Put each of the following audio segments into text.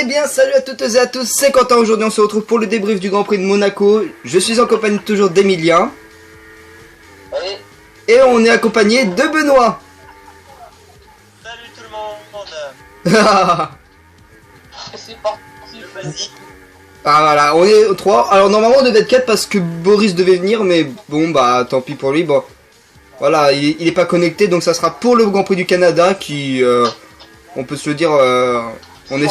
Eh bien, salut à toutes et à tous, c'est Quentin. Aujourd'hui, on se retrouve pour le débrief du Grand Prix de Monaco. Je suis en compagnie toujours d'Emilien. Oui. Et on est accompagné de Benoît. Salut tout le monde. C'est parti, vas-y. Ah voilà, on est 3. Alors normalement on devait être 4 parce que Boris devait venir, mais bon bah tant pis pour lui. Bon, voilà, il est pas connecté, donc ça sera pour le Grand Prix du Canada qui, on peut se le dire, on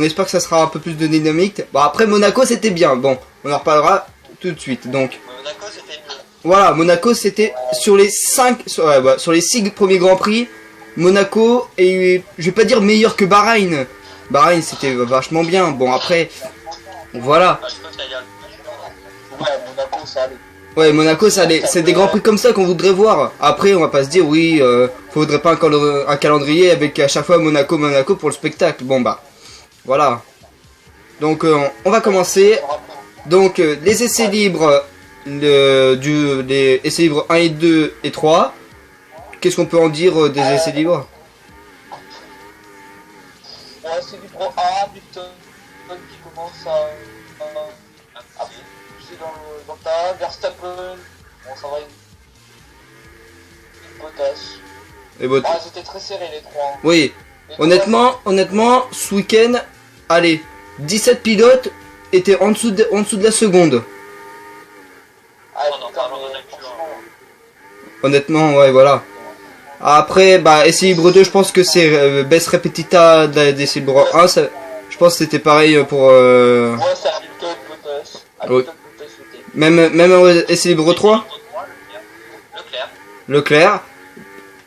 espère que ça sera un peu plus de dynamique. Bon après Monaco c'était bien, bon on en reparlera tout de suite. Donc Monaco c'était mieux. voilà, Monaco c'était sur les 5, sur les 6 premiers Grands Prix, Monaco est, je vais pas dire meilleur que Bahreïn. Bahreïn c'était vachement bien. Bon après, voilà. Ah, je crois que t'allais dire- Ouais, Monaco ça allait. Ouais, Monaco, c'est des grands prix comme ça qu'on voudrait voir. Après, on va pas se dire, oui, faudrait pas un calendrier avec à chaque fois Monaco pour le spectacle. Bon, bah, voilà. Donc, on va commencer. Donc, les essais libres, les essais libres 1 et 2 et 3. Qu'est-ce qu'on peut en dire des essais libres? Ouais, c'est du Pro A, Hamilton qui commence à pousser dans le tas, Verstappen, bon ça va, une Bottas. Et bon, Ah, c'était très serré les trois. Hein. oui, Les trois, honnêtement, ce week-end, allez, 17 pilotes étaient en dessous de la seconde. Ah, putain, mais franchement, Honnêtement, ouais, voilà. Après, bah, essai libre 2, je pense que c'est Best Repetita d'essai libre 1. Ça, je pense que c'était pareil pour... ouais, c'est Hamilton, Bottas. Hamilton, Bottas, c'était. Même essai libre 3, Leclerc. Leclerc.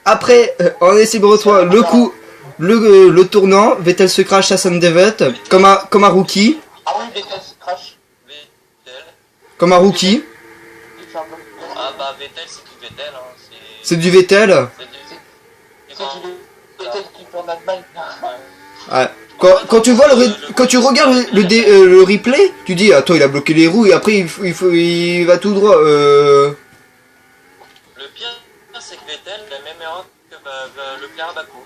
Après, en essai libre 3, le tournant, Vettel se crash à Sandevet, comme un rookie. Ah oui, Vettel se crash. Vettel. Comme un rookie. Il fait un bloc. Ah bah Vettel c'est du Vettel hein. C'est du Vettel. C'est du Vettel qui fait en Allemagne. Ouais. Quand tu vois quand tu regardes le replay, tu dis attends il a bloqué les roues et après il va tout droit. Le pire c'est que Vettel a la même erreur que Leclerc à Bakou.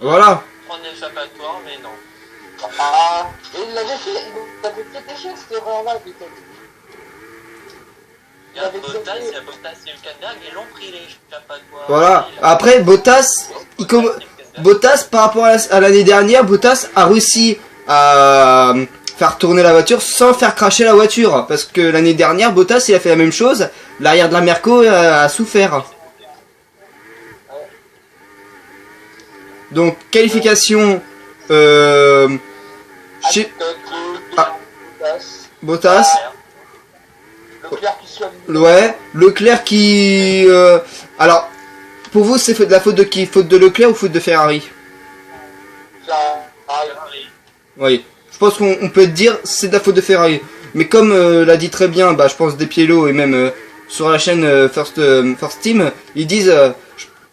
Voilà. Prendre l'échappatoire mais non. Ah, et il avait fait échec cette erreur-là Vettel. Il y a Bottas et Hülkenberg, ils l'ont pris l'échappatoire. Voilà. Après Bottas, Bottas par rapport à l'année dernière, Bottas a réussi à faire tourner la voiture sans faire cracher la voiture. Parce que l'année dernière, Bottas il a fait la même chose. L'arrière de la Merco a souffert. Donc qualification chez Bottas. Leclerc qui soit Ouais, Leclerc qui... alors, pour vous, c'est de la faute de qui? Faute de Leclerc ou faute de Ferrari? Oui, je pense qu'on peut dire c'est de la faute de Ferrari. Mais comme l'a dit très bien, bah, je pense Despiello et même sur la chaîne First Team, ils disent...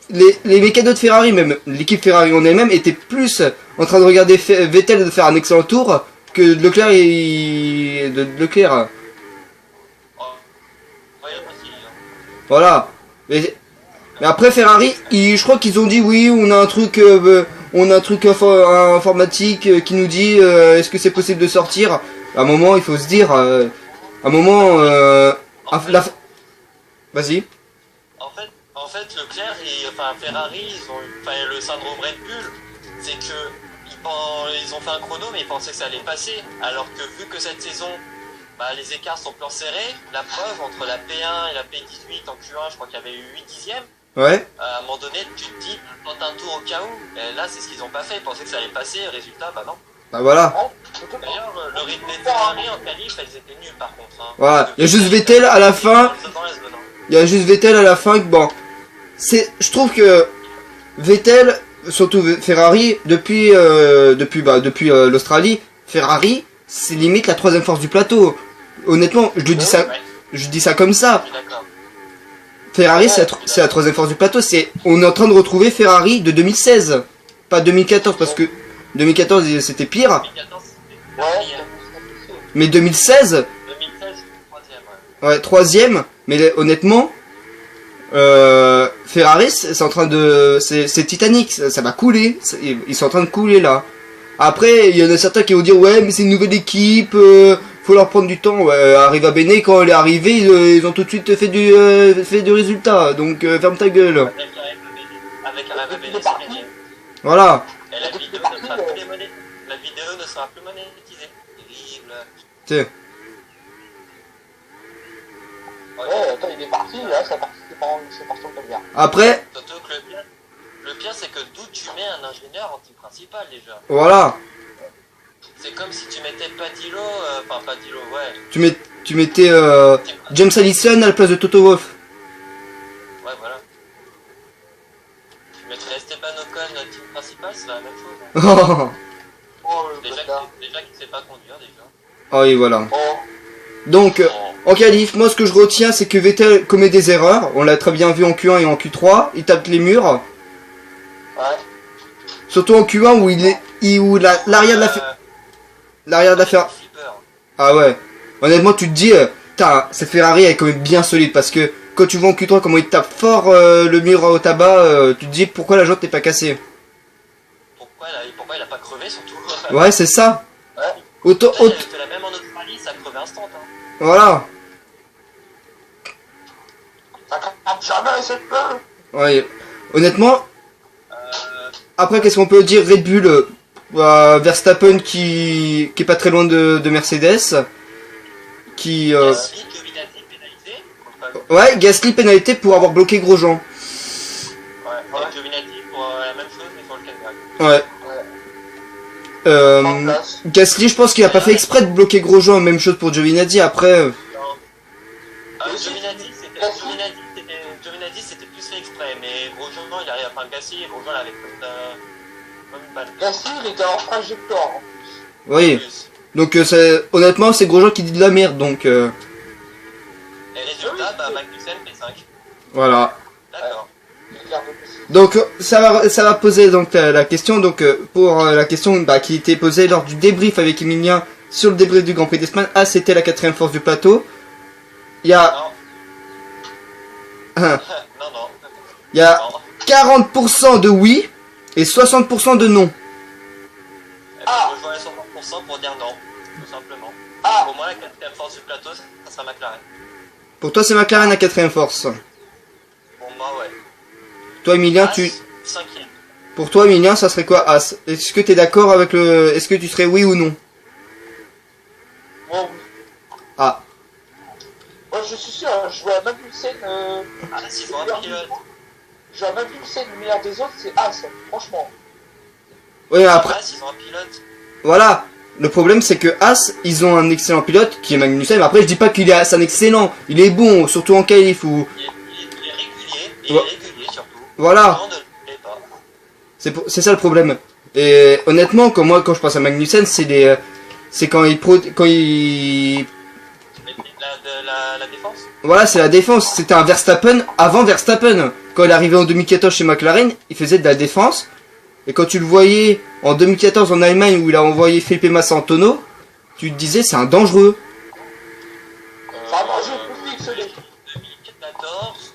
les mécanos de Ferrari, même l'équipe Ferrari en elle-même, était plus en train de regarder Vettel de faire un excellent tour que Leclerc de Leclerc. Voilà. Mais après Ferrari, je crois qu'ils ont dit oui, on a un truc informatique qui nous dit est-ce que c'est possible de sortir. À un moment, il faut se dire, à un moment, vas-y. En fait, Leclerc et Ferrari, ils ont le syndrome Red Bull, c'est que ils ont fait un chrono mais ils pensaient que ça allait passer, alors que vu que cette saison bah, les écarts sont plus serrés, la preuve entre la P1 et la P18 en Q1, je crois qu'il y avait eu 8 dixièmes. Ouais. À un moment donné, tu te dis, tente un tour au cas où. Et là, c'est ce qu'ils ont pas fait. Ils pensaient que ça allait passer. Résultat, bah non. Bah voilà. D'ailleurs, le rythme des Ferrari en qualif, elles étaient nulles par contre. Hein. Voilà. Il y a juste Vettel à la fin. Il y a juste Vettel à la fin. Bon, je trouve que Vettel, surtout Ferrari, depuis l'Australie, Ferrari, c'est limite la troisième force du plateau. Honnêtement, je dis ça comme ça. Ferrari, c'est la troisième force du plateau. On est en train de retrouver Ferrari de 2016, pas 2014 parce que 2014 c'était pire. Mais 2016, ouais, troisième. Mais honnêtement, Ferrari, c'est en train de, c'est Titanic, ça va couler. Ils sont en train de couler là. Après, il y en a certains qui vont dire ouais, mais c'est une nouvelle équipe, faut leur prendre du temps. Ouais, Arriva Bene, quand elle est arrivée, ils ont tout de suite fait du résultat. Donc ferme ta gueule. Avec Arriva Bene, c'est gagné. Voilà. Et la vidéo ne sera plus La vidéo ne sera plus monétisée. Terrible. Tiens. Ouais, attends, il est parti, là, c'est parti en première. Après, Surtout que le pire c'est que d'où tu mets un ingénieur en team principal déjà. voilà. C'est comme si tu mettais Padillo, enfin Padillo, ouais. Tu mettais James Allison à la place de Toto Wolff. Ouais, voilà. Tu mettrais Esteban Ocon team principal, c'est la même chose. Hein. Oh, le Déjà bâtard. qu'il sait pas conduire déjà. Ah oui, voilà. Oh, Donc, Oh. en qualif, moi ce que je retiens, c'est que Vettel commet des erreurs. On l'a très bien vu en Q1 et en Q3. Il tape les murs. ouais. Surtout en Q1 où l'arrière de la Ferrari. Flipper. Ah ouais. Honnêtement, tu te dis, putain, cette Ferrari elle est quand même bien solide parce que quand tu vois en Q3 comment il tape fort le mur au tabac, tu te dis pourquoi la jante n'est pas cassée. Pourquoi il a pas crevé surtout? Ouais, c'est ça. Ouais. Autant, Il a fait la même en Australie, ça a crevé instant. Hein. voilà. Ça crame jamais, c'est peu. Ouais. Honnêtement, Euh, après qu'est-ce qu'on peut dire Red Bull, Verstappen qui est pas très loin de Mercedes, qui Gasly, Giovinazzi pénalisé. ouais, Gasly pénalité pour avoir bloqué Grosjean. Ouais, et Giovinazzi pour la même chose mais sur le Canberra. Ouais. En place. Gasly, je pense qu'il a pas fait exprès de bloquer Grosjean, même chose pour Giovinazzi. Après, Non. Giovinazzi c'était plus fait exprès, mais Grosjean il arrive à faire Gasly et Grosjean l'avait comme une balle. Gasly, il était en trajectoire. En oui. Plus. Donc honnêtement, c'est Grosjean qui dit de la merde, donc Et résultat, bah Magnussen fait 5. voilà. D'accord. plus. Il garde plus. Donc ça va poser donc la question donc pour la question qui était posée lors du débrief avec Emilien sur le débrief du Grand Prix d'Espagne. Ah, c'était la quatrième force du plateau. Il y a Non. non. il y a Non. 40% de oui et 60% de non. Eh ben, je rejoins les 100% pour dire non, tout simplement. Ah. Pour moi, la quatrième force du plateau, ça sera McLaren. Pour toi, c'est McLaren la quatrième force. Pour moi, ouais. Toi, Emilien, As, tu cinquième. pour toi, Emilien, ça serait quoi As? Est-ce que tu es d'accord avec le est-ce que tu serais oui ou non? Bon, Ah, moi je suis sûr, je vois Magnussen, As, ils ont un pilote. je vois Magnussen, le meilleur des autres, c'est As, franchement. oui, après As, ils ont un pilote. voilà. Le problème, c'est que As, ils ont un excellent pilote qui est Magnussen. Après, je dis pas qu'il est un excellent. Il est bon, surtout en qualif ou Il est régulier, et Ouais. il est régulier surtout. voilà. Non, ne l'est pas. C'est ça le problème. Et honnêtement, quand je pense à Magnussen, c'est quand il La défense. voilà, c'est la défense. C'était un Verstappen avant Verstappen. Quand il arrivait en 2014 chez McLaren, il faisait de la défense. Et quand tu le voyais en 2014 en Allemagne où il a envoyé Felipe Massa en tonneau, tu te disais c'est un dangereux. Ça a mangé plus vite, ce lait. 2014,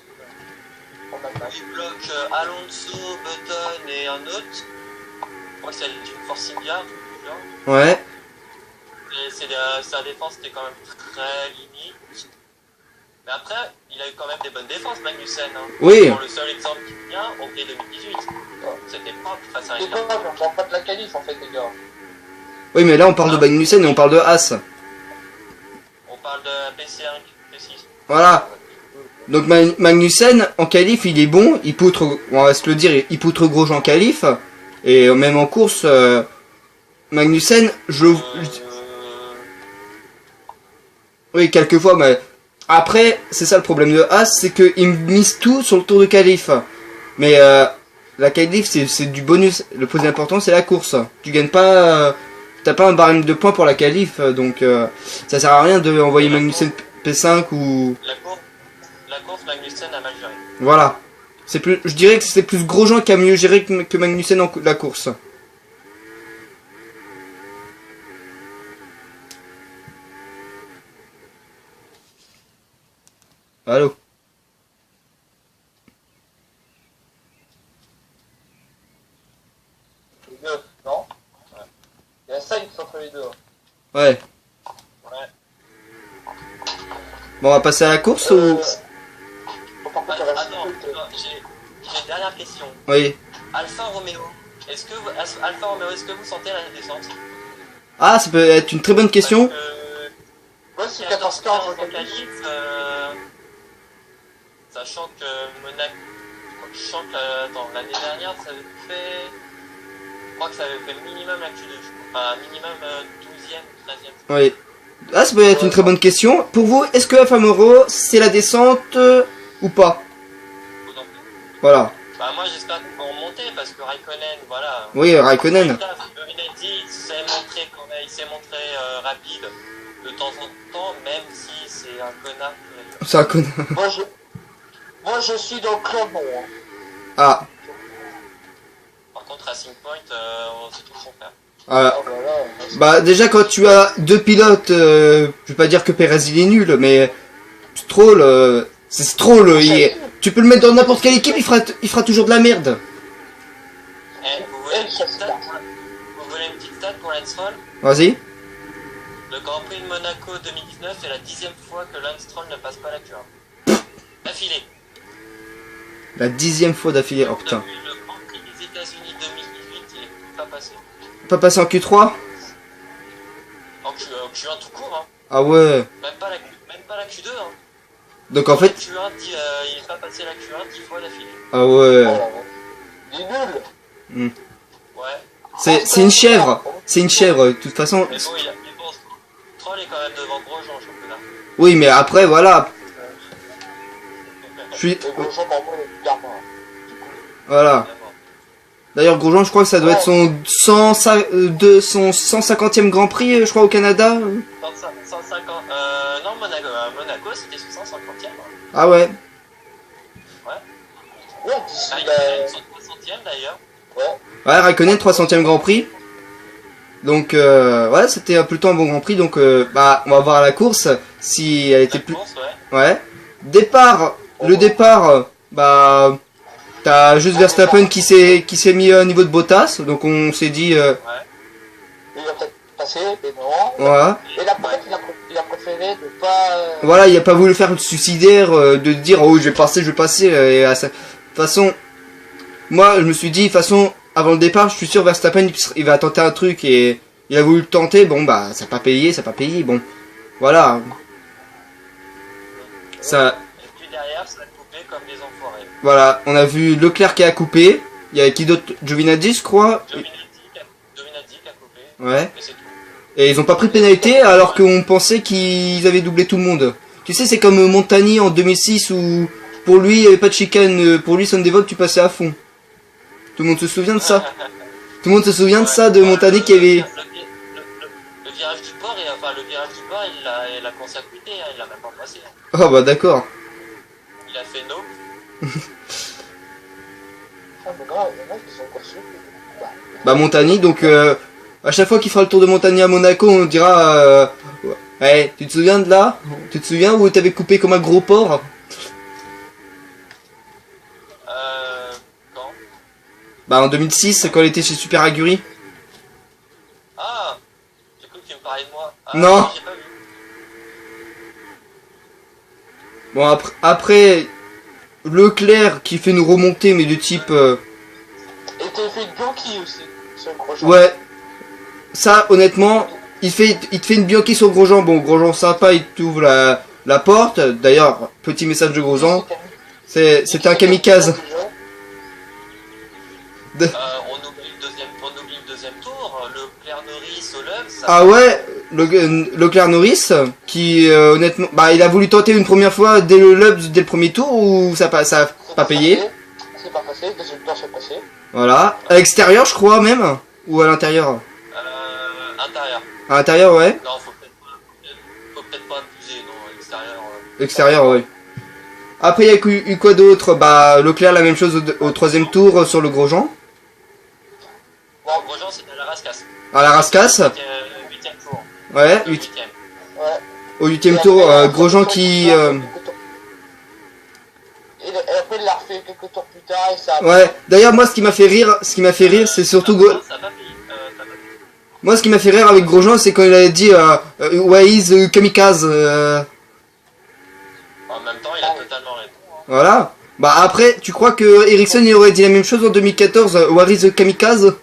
On a pas. il bloque Alonso, Button et un autre. Je crois que c'est une Force India, un truc du genre. Ouais. Et sa défense était quand même très limite. Mais après, il a eu quand même des bonnes défenses, Magnussen. Hein. Oui. Pour le seul exemple qui vient, on fait 2018. C'était propre face à C'est Inter. pas, on parle pas de la qualif en fait, les gars. Oui, mais là on parle de Magnussen et on parle de As. On parle de P5, P6. Voilà. Donc Magnussen en qualif il est bon, il poutre, on va se le dire, il poutre Grosjean en qualif et même en course, Magnussen, oui quelquefois, mais après c'est ça le problème de As, c'est qu'il mise tout sur le tour de qualif. Mais la qualif c'est du bonus, le plus important c'est la course. Tu gagnes pas, t'as pas un barème de points pour la qualif, donc ça sert à rien de envoyer Magnussen P5 ou La course, Magnussen a mal géré. voilà. C'est plus, je dirais que c'est plus Grosjean qui a mieux géré que Magnussen en la course. Allô. Les deux, non? Sainz entre les deux. Ouais. Ouais. Bon, on va passer à la course ou... Bon, par contre, il reste Attends, plus que- j'ai une dernière question. Oui. Alfa Romeo, est-ce que vous sentez la descente? Ah, ça peut être une très bonne question. Parce que Ouais, c'est 14 14 15 en en qualif, sachant que Monaco, attends, l'année dernière, ça avait fait, je crois que ça avait fait minimum la Q2, enfin minimum 12e, 13e. Oui. Ah, ça peut être une très bonne question. Pour vous, est-ce que Alfa Romeo, c'est la descente ou pas? Voilà. Bah moi j'espère qu'on va en monter parce que Raikkonen, voilà. Oui, Raikkonen. Giovinazzi il s'est montré rapide de temps en temps, même si c'est un connard. C'est un connard. Moi, je suis dans le club, bon. Hein. Ah. Par contre Racing Point, c'est tout son frère. Ah. Ah, voilà, Bah déjà quand tu as deux pilotes, je vais pas dire que Perez il est nul, mais Stroll, c'est Stroll, tu peux le mettre dans n'importe quelle équipe, il fera toujours de la merde. Eh, vous voulez une petite stat pour Lance Stroll? Vas-y. Le Grand Prix de Monaco 2019 est la 10e fois que Lance Stroll ne passe pas la Q1. D'affilée. La 10e fois d'affilée, oh putain. Depuis le Grand Prix des États-Unis 2018, il est pas passé. Pas passé en Q3? En Q1 tout court, hein. Ah ouais. Même pas la Q2, hein. Donc en fait... La Q1, il est pas passé la Q1 10 fois d'affilée. Ah ouais. Il est nul. Ouais. C'est une chèvre. C'est une chèvre, de toute façon. Mais bon, Stroll est quand même devant Grosjean, je championnat. Oui, mais après, voilà. Je suis... Et Grosjean, par contre, il est plus gamin. Voilà. D'ailleurs, Grosjean, je crois que ça doit être son 150e Grand Prix, je crois, au Canada. 150. Non, Monaco, c'était son 150e. Ah ouais. Ouais, d'ici Raikkonen, son 300e d'ailleurs. Ouais, Raikkonen, 300e Grand Prix. Donc, ouais, c'était plutôt un bon Grand Prix. Donc, bah, on va voir à la course si elle était La plus... course, ouais. Ouais. Le départ, bah... T'as juste Verstappen qui s'est mis au niveau de Bottas. Donc, on s'est dit... il va peut-être passer, mais non. Voilà. Et la peut-être il a préféré de pas... Voilà, il a pas voulu faire le suicidaire de dire oh je vais passer et de toute façon moi je me suis dit de toute façon avant le départ je suis sûr Verstappen il va tenter un truc et il a voulu le tenter, bon bah ça n'a pas payé, bon voilà ça. Et puis derrière, ça a coupé comme des enfoirés. Voilà, on a vu Leclerc qui a coupé, il y a qui d'autre, Giovinazzi je crois. Giovinazzi qui a coupé. Ouais. Et c'est tout. Et ils ont pas pris de pénalité alors qu'on pensait qu'ils avaient doublé tout le monde. Tu sais, c'est comme Montagny en 2006 où pour lui il n'y avait pas de chicane, pour lui Sunday tu passais à fond. Tout le monde se souvient de ça. Tout le monde se souvient de ça, de Montagny qui avait... Le virage du port, il l'a pensé à quitter, hein, il l'a même pas passé. Hein. Oh bah d'accord. Il a fait no. Ah, mais non, il y en a qui sont encore sûrs. Bah Montagny, donc à chaque fois qu'il fera le tour de Montagny à Monaco, on dira... ouais, tu te souviens de là? Tu te souviens où t'avais coupé comme un gros porc? Quand? Bah en 2006, quand il était chez Super Aguri. Ah, j'ai cru que tu me parlais de moi. Ah, Non. J'ai pas vu. Bon après Leclerc qui fait nous remonter mais de type... Et t'as fait de Bianchi aussi, sur le Grosjean. Ouais. Ça honnêtement, il te fait une Bianchi sur Grosjean. Bon Grosjean sympa, il t'ouvre la porte. D'ailleurs, petit message de Grosjean. C'était un kamikaze. On oublie le deuxième tour. Leclerc Norris au Love. Ah ouais, Leclerc Norris qui honnêtement, bah il a voulu tenter une première fois dès le premier tour ou ça a pas payé. C'est pas passé, deuxième tour c'est passé. Voilà, à l'extérieur je crois même ou à l'intérieur. Intérieur. À l'intérieur ouais. Non, faut peut-être pas abuser, non, l'extérieur. Extérieur ouais. Après il y a eu quoi d'autre? Bah Leclerc la même chose au troisième tour sur le Grosjean. Bon, Grosjean c'était à la rascasse. À la rascasse. 8ème tour. Ouais, Le 8ème. Ouais. au 8ème tour Grosjean qui... Et après il l'a refait quelques tours plus tard et ça a... Ouais, d'ailleurs moi ce qui m'a fait rire, c'est surtout... Ça a pas payé. Moi, ce qui m'a fait rire avec Grosjean, c'est quand il a dit why is kamikaze En même temps, il a totalement raison. Hein. Voilà. Bah après, tu crois que Ericsson il aurait dit la même chose en 2014 where is kamikaze 2014.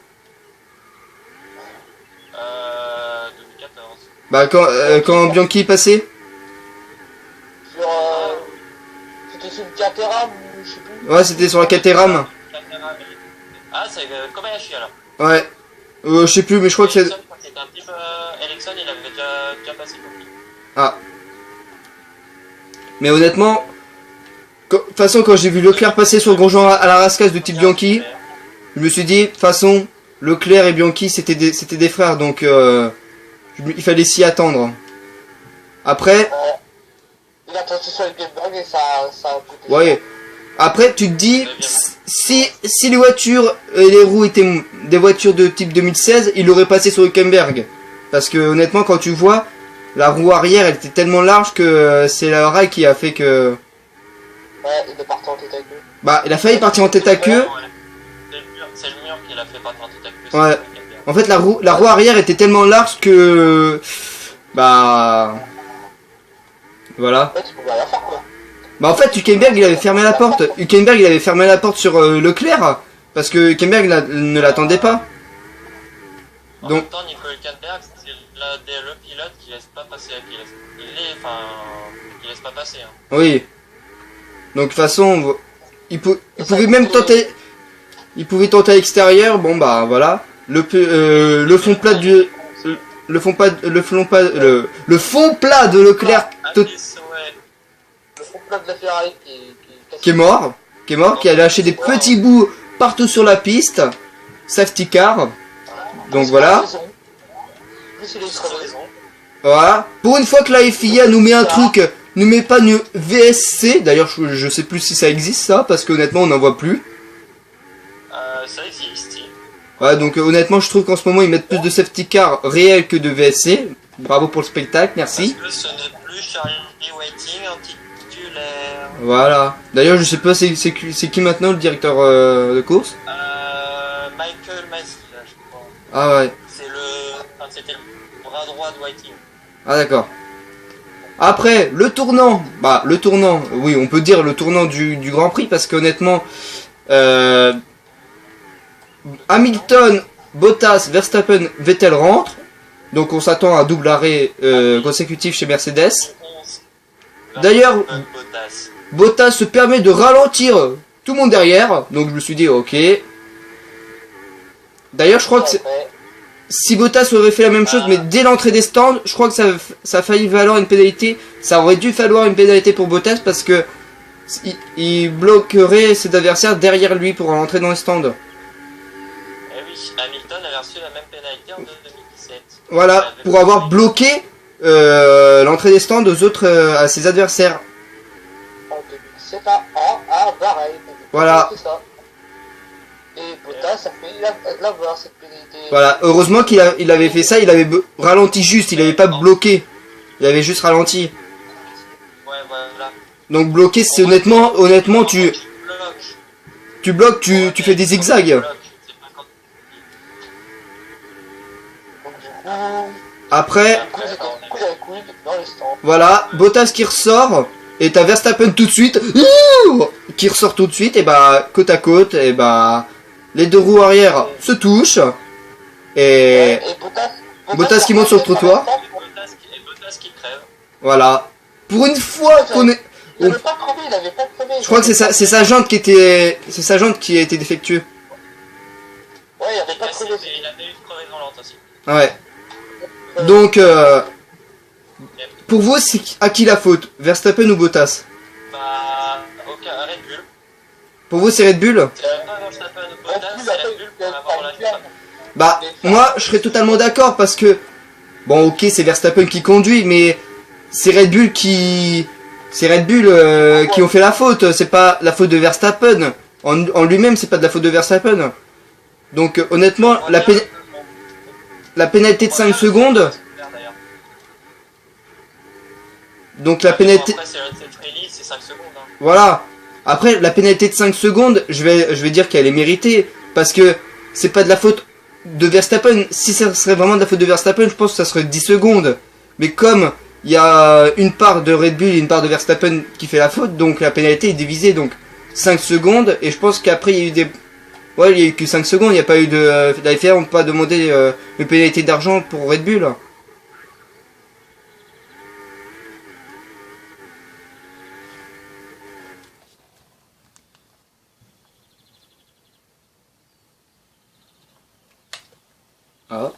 Bah quand Bianchi est passé. Sur, c'était sur le Caterham ou je sais plus. Ouais, c'était sur la Caterham. Ah, c'est Kobayashi alors. Ouais. Je sais plus, mais je crois que c'est... Ericsson, c'était un petit peu... Ericsson, il avait déjà passé pour lui. Ah. Mais honnêtement, de toute façon, quand j'ai vu Leclerc passer sur Grosjean à la rascasse de type Bianchi, je me suis dit, de toute façon, Leclerc et Bianchi, c'était des frères, donc il fallait s'y attendre. Après... Il a tenté sur le Gamebug et ça a coûté. Ouais. Après, tu te dis, si les voitures et les roues étaient des voitures de type 2016, il aurait passé sur Hülkenberg. Parce que honnêtement, quand tu vois, la roue arrière, elle était tellement large que c'est la rail qui a fait que... Ouais, il est parti en tête à queue. Bah, il a failli partir en tête à queue. C'est le mur qui l'a fait partir en tête à queue. Ouais. En fait, la roue arrière était tellement large que... Bah... Voilà. Ouais, tu pouvais rien faire quoi. Bah en fait, Hülkenberg il avait fermé la porte. Hülkenberg il avait fermé la porte sur Leclerc. Parce que Hülkenberg ne l'attendait pas. En Donc... même temps, Nico Hülkenberg, c'est le pilote qui laisse pas passer, qui laisse pas passer. Hein. Oui. Donc de toute façon, il pouvait même tenter... Il pouvait tenter à l'extérieur, bon bah voilà. Le fond plat du... Le fond plat de Leclerc... Le fond plat de la Ferrari qui est mort, qui a lâché des petits bouts partout sur la piste. Safety car. Donc voilà. Voilà. Pour une fois que la FIA nous met un truc, nous met pas une VSC. D'ailleurs, je sais plus si ça existe ça, parce que honnêtement, on n'en voit plus. Ça existe. Ouais, donc honnêtement, je trouve qu'en ce moment, ils mettent plus de safety car réel que de VSC. Bravo pour le spectacle, merci. Parce que ce n'est plus Charlie Whiting en titulaire. Voilà. D'ailleurs, je sais pas, c'est qui maintenant le directeur de course? Michael Massey, là, je crois. Ah ouais. C'était le bras droit de Whiting. Ah d'accord. Après, le tournant. Bah, le tournant, oui, on peut dire le tournant du Grand Prix, parce qu'honnêtement, Hamilton, Bottas, Verstappen, Vettel rentrent. Donc on s'attend à un double arrêt consécutif chez Mercedes. D'ailleurs, Bottas se permet de ralentir tout le monde derrière. Donc je me suis dit, ok. D'ailleurs, je crois que si Bottas aurait fait la même chose, mais dès l'entrée des stands, je crois que ça a failli valoir une pénalité. Ça aurait dû falloir une pénalité pour Bottas parce que il bloquerait ses adversaires derrière lui pour rentrer dans les stands. Eh oui, Hamilton avait reçu la même pénalité en 2017. Voilà, pour avoir bloqué l'entrée des stands aux autres, à ses adversaires. En 2017 à Bahreïn. Voilà. Et Bottas a fait l'avoir cette pénalité. Voilà, heureusement qu'il avait fait ça, il avait ralenti juste, il avait pas bloqué. Il avait juste ralenti. Ouais, voilà. Donc bloqué, c'est honnêtement, tu bloques, tu fais des zigzags. Après, voilà, Bottas qui ressort, et t'as Verstappen tout de suite, qui ressort tout de suite, et bah, côte à côte, et bah, les deux roues arrière se touchent, et Bottas qui monte sur le trottoir. Bottas qui crève. Voilà. Pour une fois qu'on est... Il avait pas crevé, il avait pas crevé. Je crois que c'est sa jante qui était... C'est sa jante qui a été défectueuse. Ouais, il avait pas crevé. Il avait eu une crevaison lente aussi. Ouais. Donc, pour vous, c'est à qui la faute? Verstappen ou Bottas? Bah, aucun Red Bull. Pour vous, c'est Red Bull? Verstappen ou Bottas, c'est Red Bull pour avoir relâché. Bah, moi, je serais totalement d'accord parce que... Bon, ok, c'est Verstappen qui conduit, mais... C'est Red Bull qui... C'est Red Bull qui ont fait la faute, c'est pas la faute de Verstappen. En lui-même, c'est pas de la faute de Verstappen. Donc, honnêtement, la pénalité de 5 secondes... Donc la pénalité... Voilà. Après, la pénalité de 5 secondes, je vais dire qu'elle est méritée. Parce que c'est pas de la faute de Verstappen. Si ça serait vraiment de la faute de Verstappen, je pense que ça serait 10 secondes. Mais comme il y a une part de Red Bull et une part de Verstappen qui fait la faute, donc la pénalité est divisée, donc 5 secondes. Et je pense qu'après il y a eu des... Ouais, il y a eu que 5 secondes, il n'y a pas eu de... la FIA n'a pas demandé une pénalité d'argent pour Red Bull. Ah.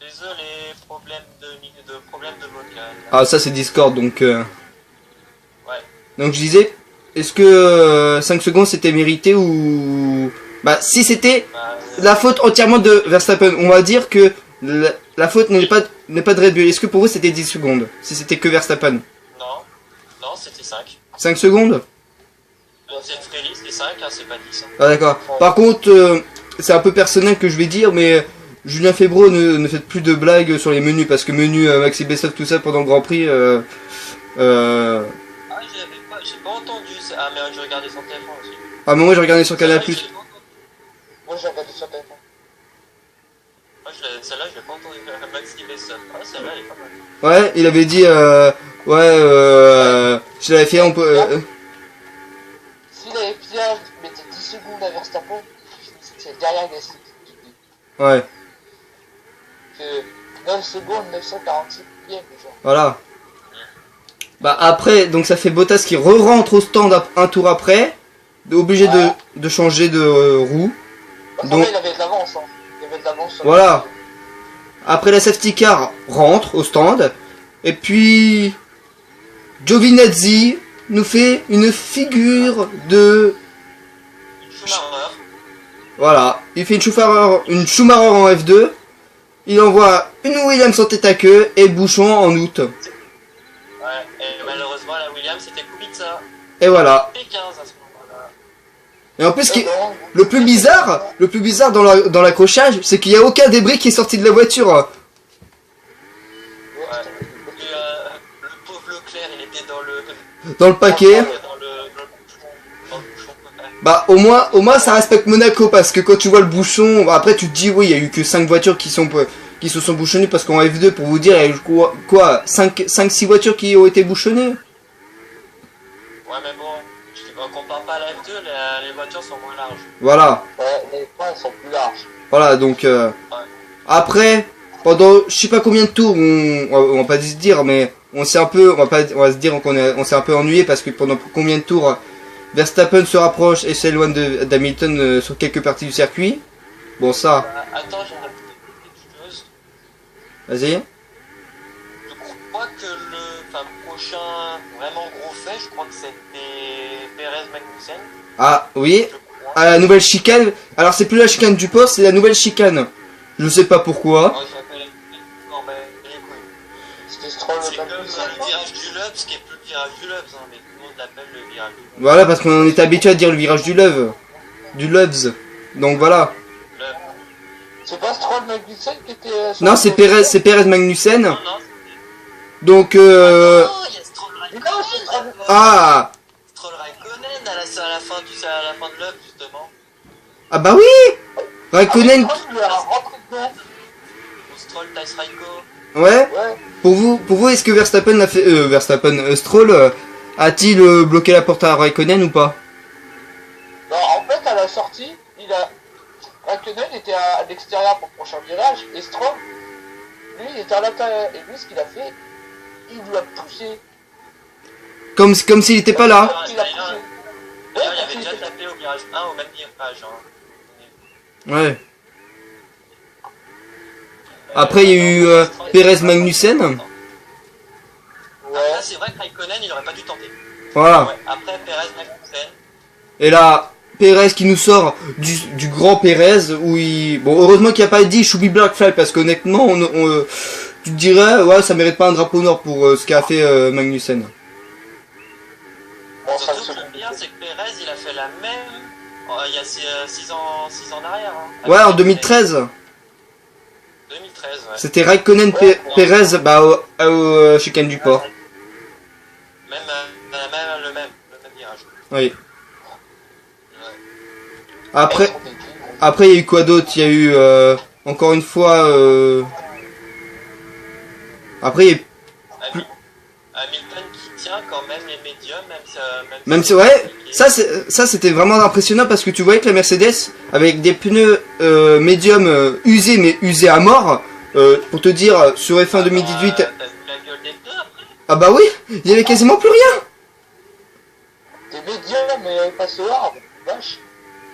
Désolé, problème de vocal. Ah, ça c'est Discord, donc... Ouais. Donc je disais, est-ce que 5 secondes c'était mérité ou... Bah si c'était la faute entièrement de Verstappen, on va dire que la faute n'est pas de Red Bull. Est-ce que pour vous c'était 10 secondes? Si c'était que Verstappen? Non, c'était 5. 5 secondes? C'est une free list, c'est 5, hein, c'est pas 10. Hein. Ah d'accord. Par contre, c'est un peu personnel que je vais dire, mais Julien Febvreau ne fait plus de blagues sur les menus, parce que menu Maxi Bessov tout ça pendant le Grand Prix... Ah, j'ai pas entendu ça. Ah, mais j'ai regardé son téléphone aussi. Ah mais moi j'ai regardé sur Canal+. Moi j'ai regardé sur téléphone. Celle-là, je l'ai pas entendu. Maxi Bessov. Ah, celle-là, elle est pas mal. Ouais, il avait dit chez la FIA on peut... Si la FIA mettait 10 secondes à Verstappen, c'est derrière Gasly. Ouais, Que 9 secondes, 946 millièmes, genre. voilà. Bah après, donc ça fait Bottas qui re-rentre au stand un tour après, obligé de changer de roue. Bah, Donc il avait de l'avance, hein. Il avait de l'avance. voilà. Après la safety car rentre au stand. Et puis Giovinazzi nous fait une figure de... Schumacher. Voilà, il fait une Schumacher en F2. Il envoie une Williams en tête à queue et Bouchon en août. Ouais, et malheureusement, la Williams, c'était Kubica. Et voilà. P15 à ce moment-là. Et en plus, le plus bizarre dans l'accrochage, c'est qu'il n'y a aucun débris qui est sorti de la voiture. Ouais. Et, le pauvre Leclerc, il était Dans le paquet. dans le bouchon. Bah au moins ça respecte Monaco, parce que quand tu vois le bouchon, bah, après tu te dis oui, il y a eu que 5 voitures qui se sont bouchonnées, parce qu'en F2 pour vous dire, il y a eu quoi 5-6 voitures qui ont été bouchonnées. Ouais, mais bon, on compare pas à la F2, les voitures sont moins larges. Voilà. Ouais, les points sont plus larges. Voilà, donc après pendant je sais pas combien de tours on va pas se dire, mais on s'est un peu on va se dire on s'est un peu ennuyé, parce que pendant combien de tours Verstappen se rapproche et s'éloigne d'Hamilton sur quelques parties du circuit. Bon ça, Attends, j'ai une chose. vas-y. Je crois que le prochain vraiment gros fait, je crois que c'était Perez Magnussen. Ah oui, Je crois. à la nouvelle chicane. Alors c'est plus la chicane du poste, c'est la nouvelle chicane. Je sais pas pourquoi. Oh, ça s'appelle... Non, mais les couilles. C'était Stroll C'est le comme le virage du Loves, qui est plus le virage du Loves, hein, mais tout le monde l'appelle le virage du Loves. Voilà, parce qu'on est habitué à dire le virage du Love. Du Loves. Donc voilà. C'est pas Stroll Magnussen qui était... Non, c'est Perez Magnussen. Non, Donc non, il y a Stroll Raikkonen. ah Stroll Raikkonen à la fin de Loves, justement. ah bah oui, Raikkonen. Stroll lui a rentré dedans. Ou Stroll Tails Raikko. Ouais. Ouais. Pour vous, est-ce que Verstappen Stroll a-t-il bloqué la porte à Raikkonen ou pas? Non, en fait, à la sortie, Raikkonen était à l'extérieur pour le prochain virage, et Stroll, lui, il était à l'intérieur. Et lui, ce qu'il a fait, il lui a poussé. Comme s'il était pas là. Il a poussé. D'ailleurs, il avait déjà tapé au virage 1 au même virage. Hein. Ouais. Après, il y a eu Perez Magnussen. Ouais. Après, c'est vrai que Raikkonen, il aurait pas dû tenter. Voilà. Ouais. Après, Perez Magnussen. Et là, Perez qui nous sort du grand Perez, où il... Bon, heureusement qu'il n'y a pas dit Choubi Blackfly, parce qu'honnêtement, tu te dirais, ouais, ça mérite pas un drapeau noir pour ce qu'a fait Magnussen. Bon, ça Surtout que le pire, c'est que Perez, il a fait la même il y a 6 ans derrière. Hein. Ouais, en 2013. 2013, ouais. C'était Raikkonen Perez bah, au chicane du port. Même, le même virage. Oui. Ouais. Après, après il y a eu quoi d'autre? Il y a eu encore une fois après il y a eu Hamilton qui tient quand même les médiums, même si ouais, ça c'était vraiment impressionnant parce que tu voyais que la Mercedes avec des pneus médiums usés mais usés à mort, pour te dire sur F1 2018. T'as vu la gueule des pneus après? Ah bah oui, il y avait quasiment plus rien. Des médiums, mais pas ce hard, vache.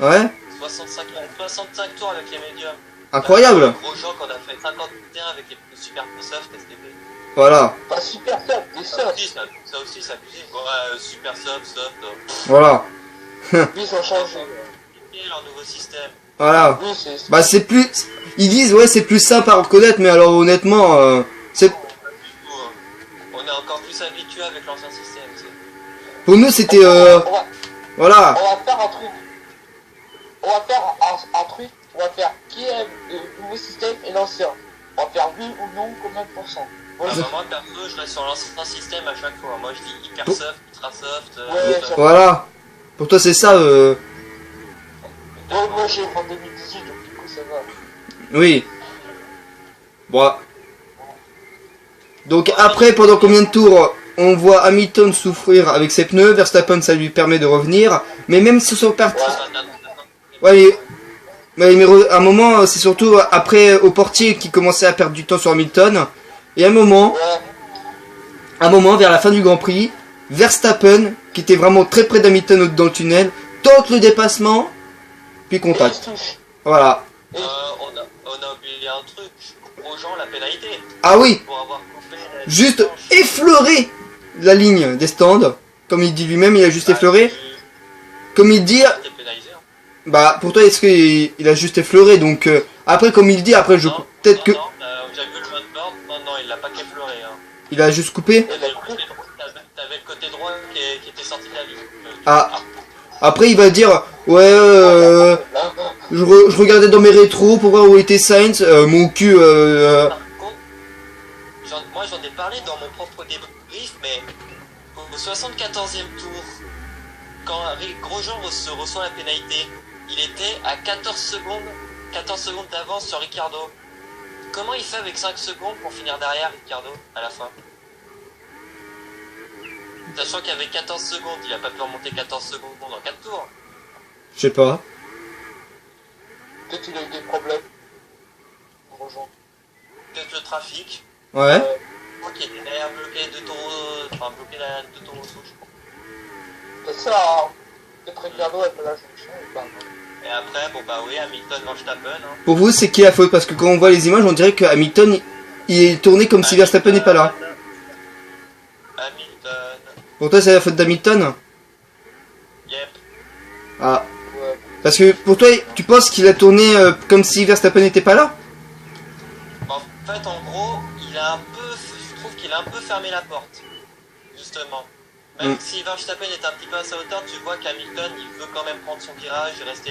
Ouais, 65 tours avec les médiums. incroyable. Grosjean qu'on a fait 51 avec les pneus super soft STP. Voilà, Pas super soft, des Ça soft. aussi, ça aussi, c'est abusé. Ouais, super soft. voilà, Oui, ils ont changé. Et leur nouveau système. voilà. Oui, c'est... Bah c'est plus, ils disent ouais c'est plus simple à reconnaître, mais alors honnêtement c'est On est encore plus habitué avec l'ancien système. pour nous c'était voilà. On va faire un truc. On va faire un truc. On va faire qui aime le nouveau système et l'ancien. On va faire oui ou non, combien de pourcents. Moi, Ah, moi perso, je reste sur l'ancien système à chaque fois. Moi je dis hyper soft, ultra soft. Ouais, soft. Voilà. Pour toi c'est ça moi j'ai en 2018, donc du coup ça va. oui. Bon. Donc après pendant combien de tours on voit Hamilton souffrir avec ses pneus, Verstappen ça lui permet de revenir, mais même sur son parti. Ouais, mais à un moment c'est surtout après au portier qui commençait à perdre du temps sur Hamilton. Et à Ouais, un moment vers la fin du Grand Prix, Verstappen qui était vraiment très près d'Hamilton dans le tunnel, tente le dépassement, puis et ils contact. se touchent. Voilà. On a oublié un truc. Grosjean, la pénalité. Ah oui, Pour avoir coupé la juste dimanche. effleurer la ligne des stands, comme il dit lui-même, il a juste effleuré. Comme il dit, T'es pénalisé, hein. bah pour toi est-ce qu'il a juste effleuré, donc après comme il dit, après je Non, peut-être que non, j'ai vu le mode board. Non, il l'a pas qu'effleuré. Hein. il a juste coupé. Et la coupe, T'avais le côté droit qui était sorti de la ligne. Ah. Après il va dire ouais je regardais dans mes rétros pour voir où était Sainz, mon cul Par contre, moi j'en ai parlé dans mon propre débrief, mais au 74e tour, quand Grosjean reçoit la pénalité, il était à 14 secondes d'avance sur Ricciardo. Comment il fait avec 5 secondes pour finir derrière Ricciardo à la fin? Sachant qu'avec 14 secondes, il a pas pu remonter 14 secondes en 4 tours. je sais pas. peut-être qu'il a eu des problèmes. Grosjean. Peut-être le trafic. Ouais. Je crois qu'il était derrière bloqué de taureaux, enfin bloqué la de taureaux rouges, je crois. C'est ça, hein. Peut-être Ricardo a fait la sanction ou pas. Et après, bon bah oui, Hamilton Verstappen. Hein. Pour vous c'est qui la faute? Parce que quand on voit les images on dirait que Hamilton il est tourné comme si Verstappen n'est pas là. Hamilton. Pour toi c'est la faute d'Hamilton? Yep. Ah. Ouais. Parce que pour toi tu penses qu'il a tourné comme si Verstappen n'était pas là? En fait, en gros, je trouve qu'il a un peu fermé la porte, justement. Même si Verstappen est un petit peu à sa hauteur, tu vois qu'Hamilton, il veut quand même prendre son virage et rester,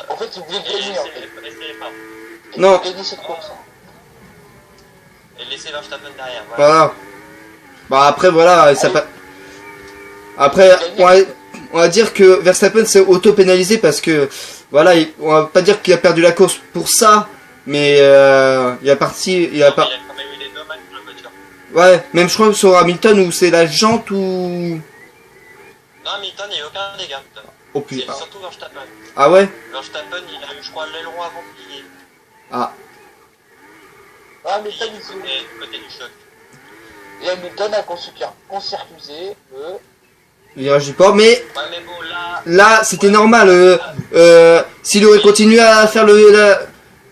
En fait, il voulait gagner, en fait. laisser les pas. Il Non. voulait gagner cette course. Et laisser Verstappen derrière. Voilà. Voilà. Bah après voilà, ça pas. Après on va dire que Verstappen s'est auto-pénalisé parce que voilà, on va pas dire qu'il a perdu la course pour ça, mais il a Non, mais pas. il a quand même eu des dommages sur la voiture. Ouais, même je crois sur Hamilton où c'est la jante ou. Non, Hamilton, il n'y a eu aucun dégât. Oh C'est putain. surtout Verstappen. Ah ouais. Verstappen, il a eu, je crois, l'aileron avant plié. Ah. Ah, Hamilton, il se... Côté du choc. Et Hamilton a concircuisé le... Virage du port, mais Ouais, mais bon, là c'était normal. S'il aurait continué à faire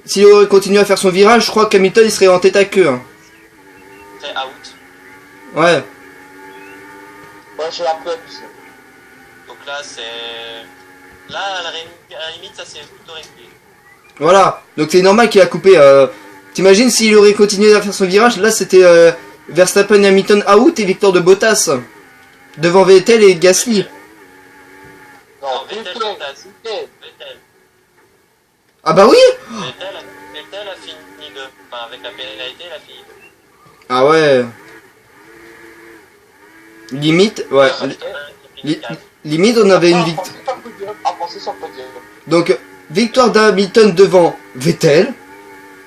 s'il aurait continué à faire son virage, je crois qu'Hamilton il serait en tête à queue. Hein. c'est out. Ouais. Ouais, j'ai un peu abusé. Donc là, c'est. Là, à la limite, ça c'est plutôt réglé. Voilà. Donc c'est normal qu'il a coupé. T'imagines s'il aurait continué à faire son virage, là c'était Verstappen et Hamilton out et victoire de Bottas. Devant Vettel et Gasly. Non, Non, Vettel, Vettel. Vettel. Ah bah oui. Vettel a fini 2. Enfin, avec la pénalité, il a fini 2. Ah ouais. Limite, ouais. Limite on avait une victoire. À penser sur le podium. Donc victoire d'Hamilton devant Vettel.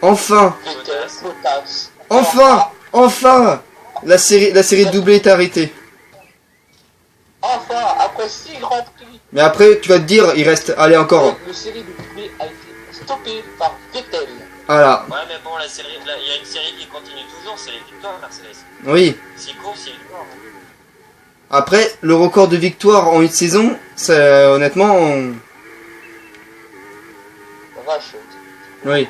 Enfin, Vettel, Bottas. enfin, la série de doublés est arrêtée. Enfin, après 6 grands prix, Mais après, tu vas te dire, il reste, allez encore. le série de doublé a été stoppé par Vettel. Voilà, Ouais, mais bon, il y a une série qui continue toujours, c'est les victoires Mercedes. oui. 6 courses, 6 victoires. Après, le record de victoire en une saison, ça, honnêtement, La vache. oui.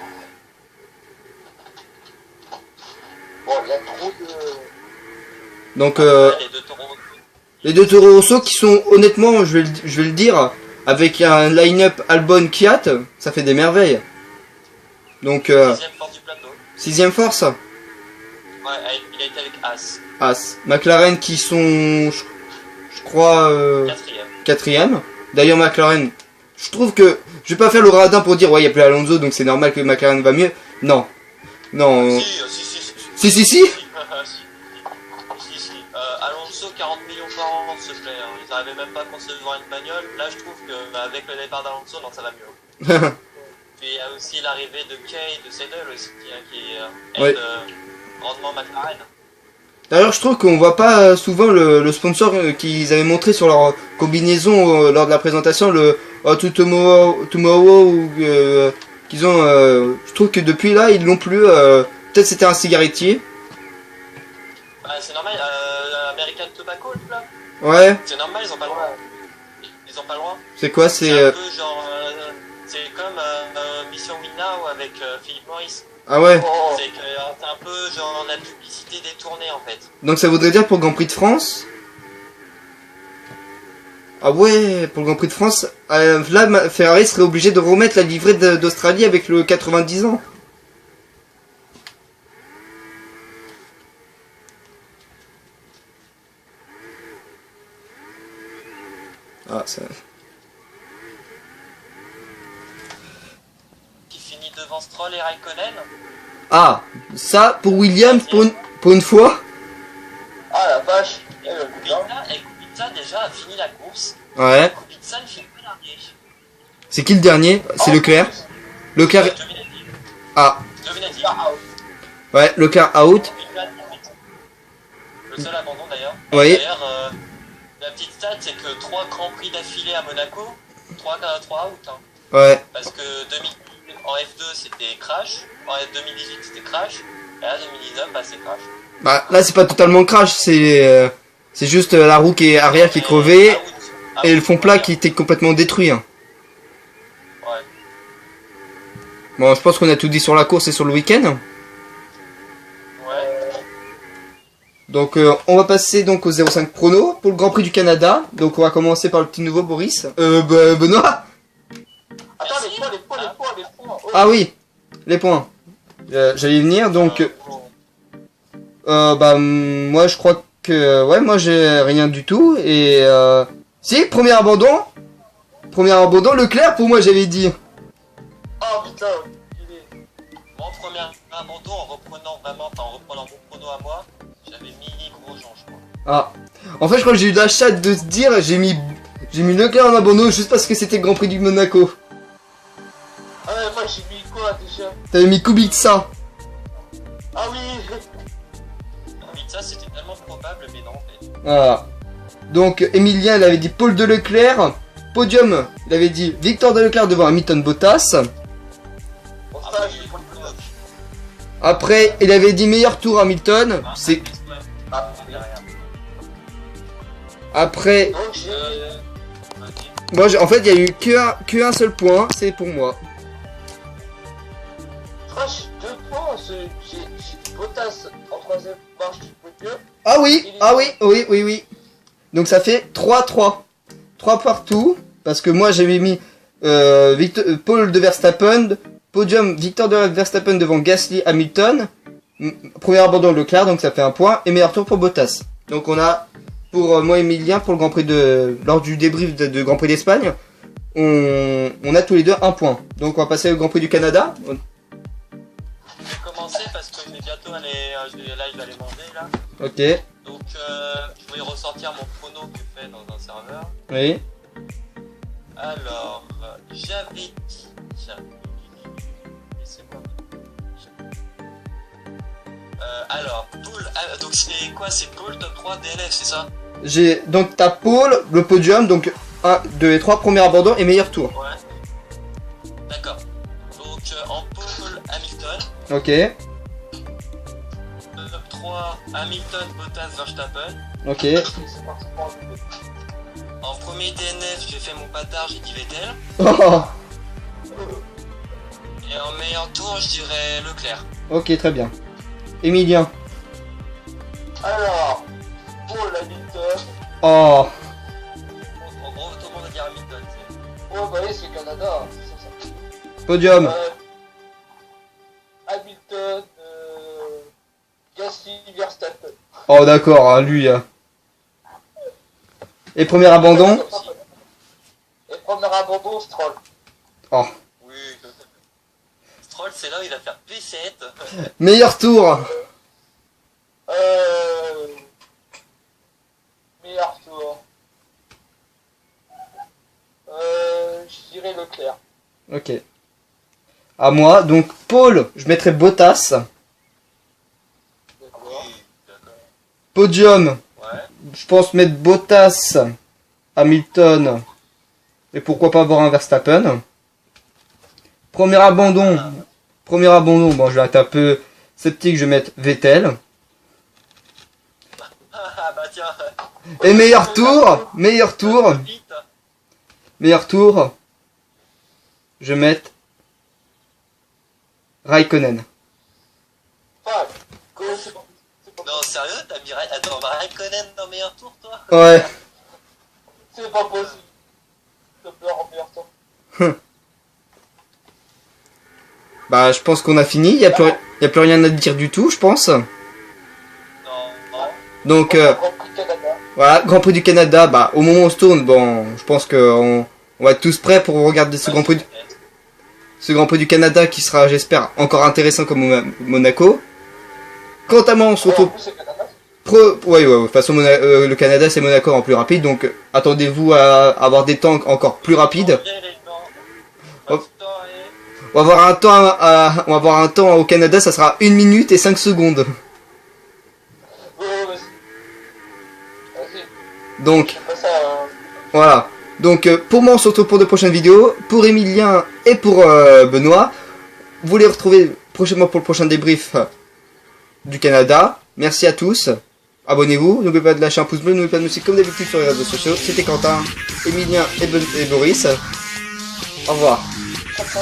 Bon, il y a trop de... Donc, Les deux taureaux. les deux Toro Rosso qui sont, honnêtement, je vais le dire, avec un line-up Albon-Kiat, ça fait des merveilles. Donc, Deuxième force du plateau. sixième force, Ouais, il a été avec As. As. McLaren qui sont, je crois, Quatrième. quatrième. D'ailleurs, McLaren, je trouve que, je vais pas faire le radin pour dire, ouais, il y a plus Alonso, donc c'est normal que McLaren va mieux. Non. Non. Si. Si. Alonso, 40 millions par an, s'il te plaît. Hein. Ils n'arrivaient même pas à concevoir une bagnole. Là, je trouve qu'avec le départ d'Alonso, non, ça va mieux. Puis il y a aussi l'arrivée de Kay, de Seidel aussi, hein, qui aide grandement McLaren. D'ailleurs, je trouve qu'on voit pas souvent le sponsor qu'ils avaient montré sur leur combinaison lors de la présentation, le To Tomorrow, ou qu'ils ont. Je trouve que depuis là, ils l'ont plus. Peut-être c'était un cigarettier. Bah, c'est normal, American Tobacco, là. Ouais. C'est normal, ils ont pas le droit. Ils ont pas le droit. C'est quoi? C'est C'est. un peu genre. C'est comme Mission Win Now avec Philippe Maurice. Ah ouais. Oh, C'est que c'est un peu genre la publicité détournée en fait. Donc ça voudrait dire pour le Grand Prix de France. Ah ouais, pour le Grand Prix de France, là, Ferrari serait obligé de remettre la livrée d'Australie avec le 90 ans. Ah, ça... Qui finit devant Stroll et Raikkonen. Ah, ça, pour Williams, pour une fois. ah la vache. Kubica déjà a fini la course. Ouais. Kubica ne finit pas dernier. C'est qui le dernier? C'est Leclerc. Leclerc... Giovinazzi. Ah, Giovinazzi. ouais, Leclerc out. Le seul abandon d'ailleurs. Oui. D'ailleurs, la petite stat, c'est que 3 grands prix d'affilée à Monaco, 3 out. Hein. Ouais. Parce que en F2 c'était crash, en F2018 c'était crash, et là 2019 bah c'est crash. Bah, là, c'est pas totalement crash, c'est juste la roue qui est arrière qui est crevée et le fond plat qui était complètement détruit. Hein. Ouais. Bon, je pense qu'on a tout dit sur la course et sur le week-end. Ouais. Donc, on va passer donc au 05 prono pour le Grand Prix du Canada. Donc, on va commencer par le petit nouveau Boris. Benoît. Attends, Merci. les points. Oh. Ah oui, les points. J'allais y venir. Donc, moi, je crois que ouais, moi j'ai rien du tout et si premier abandon, Leclerc pour moi j'avais dit. Oh putain, il est... Mon premier abandon en reprenant mon prono à moi, j'avais mis Grosjean je crois. Ah, en fait je crois que j'ai eu la chatte de se dire j'ai mis Leclerc en abandon juste parce que c'était le Grand Prix du Monaco. Ah ouais, moi j'ai mis quoi déjà? T'avais mis Kubica. Ah oui. Ça c'était tellement probable mais non en fait. Voilà. Donc Emilien il avait dit Paul de Leclerc. Podium, il avait dit Victor de Leclerc devant Hamilton Bottas. Bon, ça, Après, j'ai pas le coup. Après, il avait dit meilleur tour Hamilton. C'est Ah, après. donc j'ai... vas-y. Moi, en fait, il y a eu que un seul point, c'est pour moi. Je crois que j'ai 2 points, j'ai Bottas en 3ème marche du podium. Ah oui. Donc ça fait 3-3. 3 partout. Parce que moi j'avais mis Paul de Verstappen. Podium Victor de Verstappen devant Gasly Hamilton. Premier abandon Leclerc, donc ça fait un point. Et meilleur tour pour Bottas. Donc on a pour moi et Emilien pour le Grand Prix lors du débrief de Grand Prix d'Espagne. On a tous les deux un point. Donc on va passer au Grand Prix du Canada. Je vais commencer parce que je vais bientôt aller. Là je vais aller manger là. Ok. Donc je vais ressortir mon chrono que je fais dans un serveur. Oui. Alors, j'avais dit Tiens. Laissez-moi. Alors, Paul, donc c'est quoi? C'est Paul top 3 DNF, c'est ça? J'ai donc t'as Paul, le podium, donc 1, 2 et 3, premier abandon et meilleur tour. Ouais. D'accord. Donc en pole, Hamilton. Ok, Top 3, Hamilton, Bottas, Verstappen. ok. C'est parti pour un peu. En premier DNF, j'ai fait mon bâtard, j'ai dit Vettel. Oh, Et en meilleur tour, je dirais Leclerc. ok, très bien. Emilien. Alors, pour Hamilton. Oh, En gros, tout le monde va dire Hamilton. tu sais. Oh, bah oui, c'est Canada. C'est ça. podium. Hamilton, Gasly, Verstappen. Oh, d'accord, hein, lui. Et premier abandon. Et premier abandon, Stroll. Oh, Oui. Stroll, c'est là où il va faire P7. meilleur tour. Meilleur tour. Je dirais Leclerc. Ok. À moi, donc Paul, je mettrai Bottas. D'accord. Oui, d'accord. Podium, Ouais. je pense mettre Bottas, Hamilton, et pourquoi pas avoir un Verstappen. Premier abandon, bon je vais être un peu sceptique, je vais mettre Vettel. Ah bah tiens. Et meilleur tour, Vite. je vais mettre Raikkonen. Enfin, c'est pas Non, sérieux, t'as mis Attends, Raikkonen dans meilleur tour, toi? Ouais, c'est pas possible. Je pleure en meilleur temps. bah je pense qu'on a fini, y a plus rien à dire du tout, je pense. Non. Donc Grand Prix de Canada. voilà, Grand Prix du Canada, bah au moment où on se tourne, bon, je pense qu'on va être tous prêts pour regarder ce Grand Prix du Canada qui sera, j'espère, encore intéressant comme Monaco. Quant à moi, on se Ouais, en retrouve. plus, c'est Canada. Ouais, de toute façon, le Canada c'est Monaco en plus rapide, donc attendez-vous à avoir des temps encore plus rapides. Hop. On va avoir un temps au Canada, ça sera 1 minute et 5 secondes. Ouais, vas-y. Donc, C'est pas ça. voilà. Donc, pour moi, on se retrouve pour de prochaines vidéos. Pour Emilien et pour Benoît, vous les retrouvez prochainement pour le prochain débrief du Canada. Merci à tous. Abonnez-vous. N'oubliez pas de lâcher un pouce bleu. N'oubliez pas de nous suivre comme d'habitude sur les réseaux sociaux. C'était Quentin, Emilien et Boris. Au revoir. Ça.